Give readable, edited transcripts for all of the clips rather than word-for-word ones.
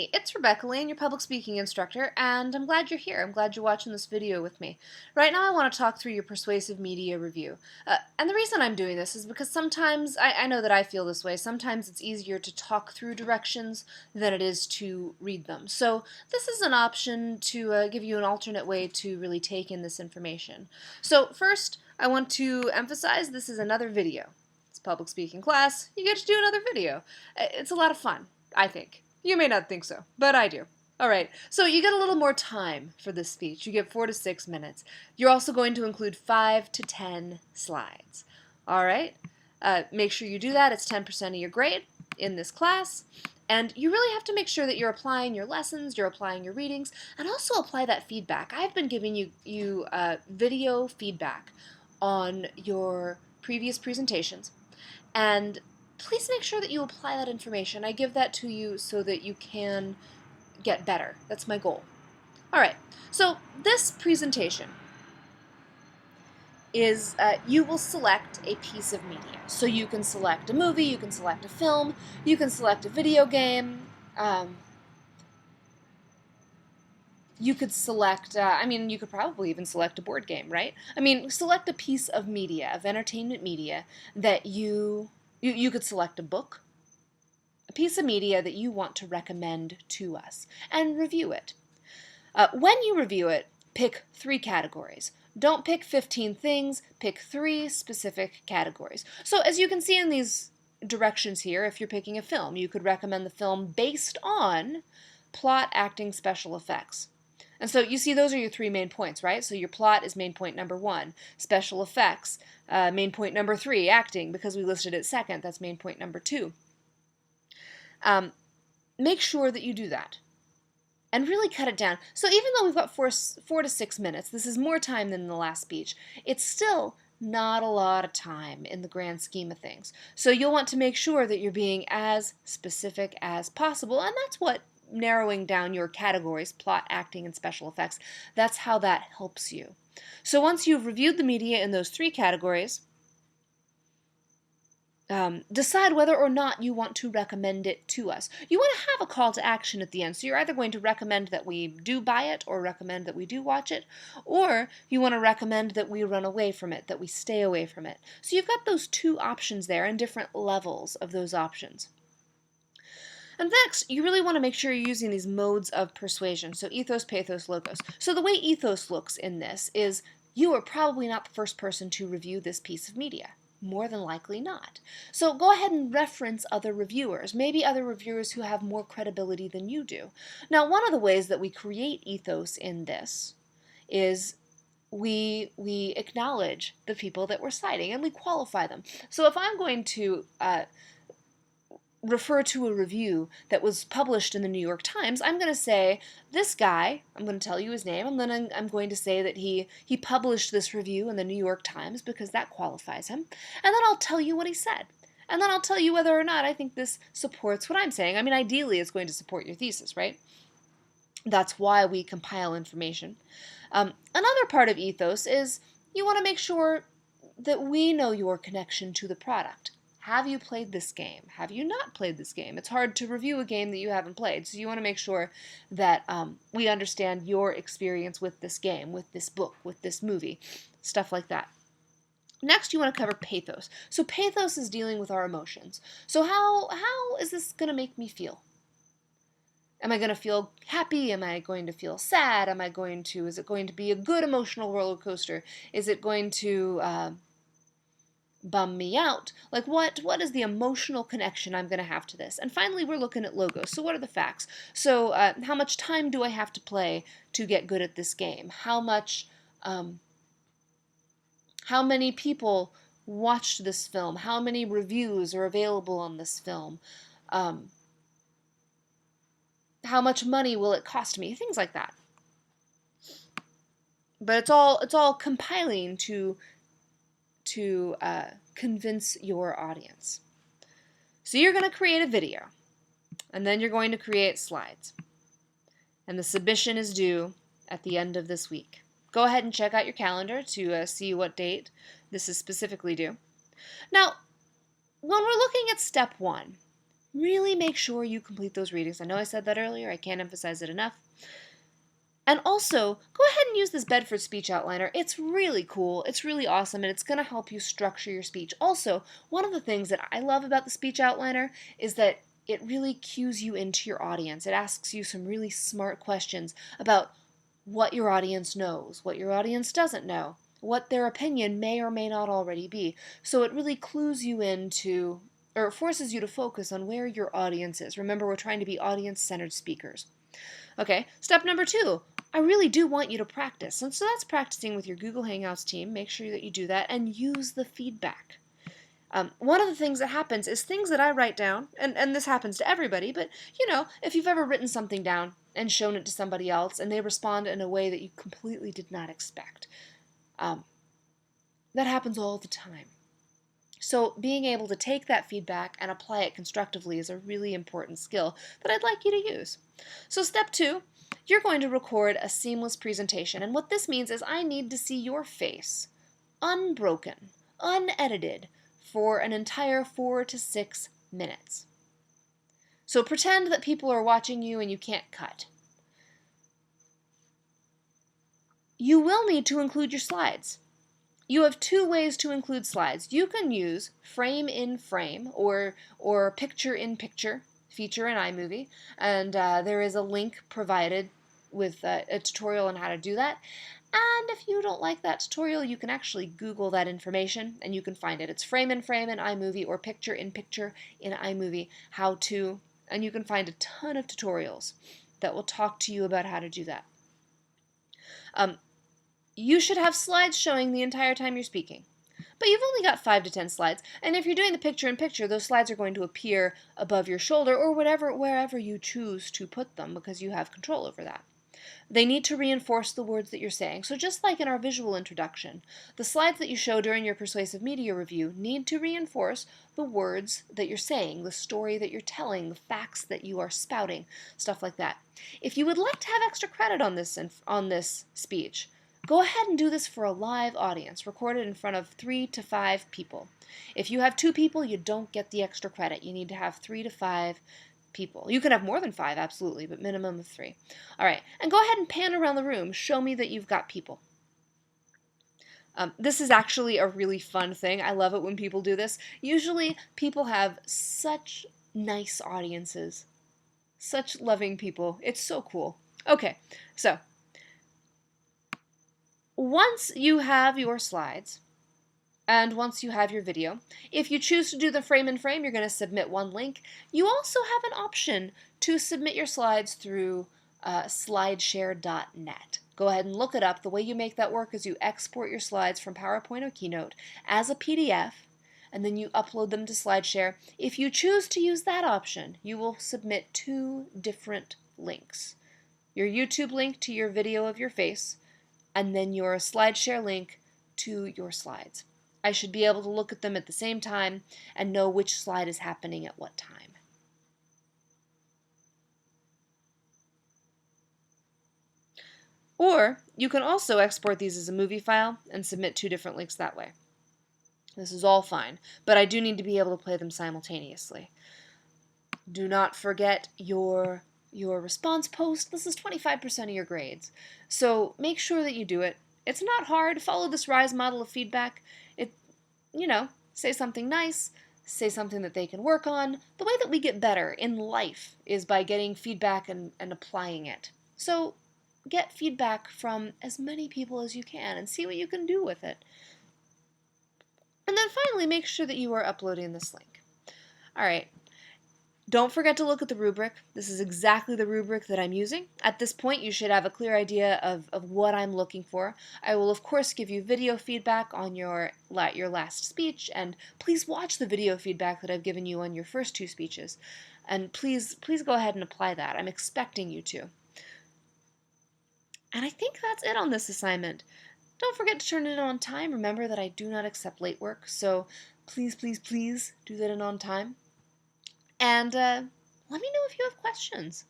It's Rebecca Lane, your public speaking instructor, and I'm glad you're here. I'm glad you're watching this video with me. Right now I want to talk through your persuasive media review. And the reason I'm doing this is because sometimes, I know that I feel this way, sometimes it's easier to talk through directions than it is to read them. So this is an option to give you an alternate way to really take in this information. So first, I want to emphasize this is another video. It's public speaking class, you get to do another video. It's a lot of fun, I think. You may not think so, but I do. Alright, so you get a little more time for this speech. You get 4 to 6 minutes. You're also going to include 5 to 10 slides. Alright, make sure you do that. It's 10% of your grade in this class. And you really have to make sure that you're applying your lessons, you're applying your readings, and also apply that feedback. I've been giving you video feedback on your previous presentations, and please make sure that you apply that information. I give that to you so that you can get better. That's my goal. Alright, so this presentation is you will select a piece of media. So you can select a movie, you can select a film, you can select a video game, you could select, you could probably even select a board game, right? Select a piece of media, of entertainment media, that you could select a book, a piece of media that you want to recommend to us, and review it. When you review it, pick 3 categories. Don't pick 15 things, pick 3 specific categories. So as you can see in these directions here, if you're picking a film, you could recommend the film based on plot, acting, special effects. And so you see those are your 3 main points, right? So your plot is main point number 1. Special effects, main point number 3. Acting, because we listed it second, that's main point number 2. Make sure that you do that. And really cut it down. So even though we've got 4 to 6 minutes, this is more time than the last speech, it's still not a lot of time in the grand scheme of things. So you'll want to make sure that you're being as specific as possible, and that's what narrowing down your categories, plot, acting, and special effects, that's how that helps you. So once you've reviewed the media in those 3 categories, decide whether or not you want to recommend it to us. You want to have a call to action at the end, so you're either going to recommend that we do buy it or recommend that we do watch it, or you want to recommend that we run away from it, that we stay away from it. So you've got those 2 options there and different levels of those options. And next, you really want to make sure you're using these modes of persuasion, so ethos, pathos, logos. So the way ethos looks in this is you are probably not the first person to review this piece of media. More than likely not. So go ahead and reference other reviewers, maybe other reviewers who have more credibility than you do. Now, one of the ways that we create ethos in this is we acknowledge the people that we're citing and we qualify them. So if I'm going to refer to a review that was published in the New York Times, I'm going to say, this guy, I'm going to tell you his name, I'm going to say that he published this review in the New York Times because that qualifies him, and then I'll tell you what he said. And then I'll tell you whether or not I think this supports what I'm saying. Ideally it's going to support your thesis, right? That's why we compile information. Another part of ethos is you want to make sure that we know your connection to the product. Have you played this game? Have you not played this game? It's hard to review a game that you haven't played, so you want to make sure that we understand your experience with this game, with this book, with this movie, stuff like that. Next, you want to cover pathos. So pathos is dealing with our emotions. So how is this going to make me feel? Am I going to feel happy? Am I going to feel sad? Is it going to be a good emotional roller coaster? Is it going to bum me out? Like what is the emotional connection I'm going to have to this? And finally, we're looking at logos. So what are the facts? So how much time do I have to play to get good at this game? How many people watched this film? How many reviews are available on this film? How much money will it cost me? Things like that. But it's all compiling to convince your audience. So you're going to create a video, and then you're going to create slides. And the submission is due at the end of this week. Go ahead and check out your calendar to see what date this is specifically due. Now, when we're looking at step 1, Really make sure you complete those readings. I know I said that earlier, I can't emphasize it enough. And also, go ahead and use this Bedford Speech Outliner. It's really cool, it's really awesome, and it's going to help you structure your speech. Also, one of the things that I love about the Speech Outliner is that it really cues you into your audience. It asks you some really smart questions about what your audience knows, what your audience doesn't know, what their opinion may or may not already be. So it really clues you into, or it forces you to focus on where your audience is. Remember, we're trying to be audience-centered speakers. Okay, step number 2. I really do want you to practice. And so that's practicing with your Google Hangouts team. Make sure that you do that and use the feedback. One of the things that happens is things that I write down, and this happens to everybody, but if you've ever written something down and shown it to somebody else and they respond in a way that you completely did not expect, that happens all the time. So being able to take that feedback and apply it constructively is a really important skill that I'd like you to use. So step 2, you're going to record a seamless presentation. And what this means is I need to see your face, unbroken, unedited, for an entire 4 to 6 minutes. So pretend that people are watching you and you can't cut. You will need to include your slides. You have 2 ways to include slides. You can use frame in frame or picture in picture feature in iMovie, and there is a link provided with a tutorial on how to do that. And if you don't like that tutorial, you can actually Google that information and you can find it. It's frame in iMovie or picture in iMovie, how to, and you can find a ton of tutorials that will talk to you about how to do that. You should have slides showing the entire time you're speaking. But you've only got 5 to 10 slides, and if you're doing the picture-in-picture, those slides are going to appear above your shoulder or wherever you choose to put them because you have control over that. They need to reinforce the words that you're saying. So just like in our visual introduction, the slides that you show during your persuasive media review need to reinforce the words that you're saying, the story that you're telling, the facts that you are spouting, stuff like that. If you would like to have extra credit on this speech, go ahead and do this for a live audience, recorded in front of 3 to 5 people. If you have 2 people, you don't get the extra credit. You need to have 3 to 5 people. You can have more than 5, absolutely, but minimum of 3. All right, and go ahead and pan around the room. Show me that you've got people. This is actually a really fun thing. I love it when people do this. Usually, people have such nice audiences, such loving people. It's so cool. Okay, so once you have your slides, and once you have your video, if you choose to do the frame in frame, you're going to submit one link. You also have an option to submit your slides through slideshare.net. Go ahead and look it up. The way you make that work is you export your slides from PowerPoint or Keynote as a PDF, and then you upload them to SlideShare. If you choose to use that option, you will submit 2 different links. Your YouTube link to your video of your face, and then your SlideShare link to your slides. I should be able to look at them at the same time and know which slide is happening at what time. Or you can also export these as a movie file and submit 2 different links that way. This is all fine, but I do need to be able to play them simultaneously. Do not forget your response post. This is 25% of your grades. So make sure that you do it. It's not hard. Follow this RISE model of feedback. Say something nice, say something that they can work on. The way that we get better in life is by getting feedback and applying it. So get feedback from as many people as you can and see what you can do with it. And then finally, make sure that you are uploading this link. All right. Don't forget to look at the rubric. This is exactly the rubric that I'm using. At this point, you should have a clear idea of what I'm looking for. I will, of course, give you video feedback on your last speech, and please watch the video feedback that I've given you on your first 2 speeches. And please go ahead and apply that. I'm expecting you to. And I think that's it on this assignment. Don't forget to turn it in on time. Remember that I do not accept late work, so please do that in on time. And let me know if you have questions.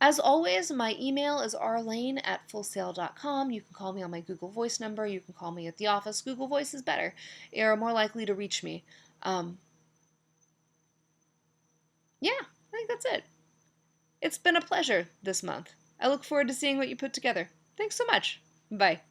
As always, my email is rlane@fullsail.com. You can call me on my Google Voice number. You can call me at the office. Google Voice is better. You're more likely to reach me. Yeah, I think that's it. It's been a pleasure this month. I look forward to seeing what you put together. Thanks so much. Bye.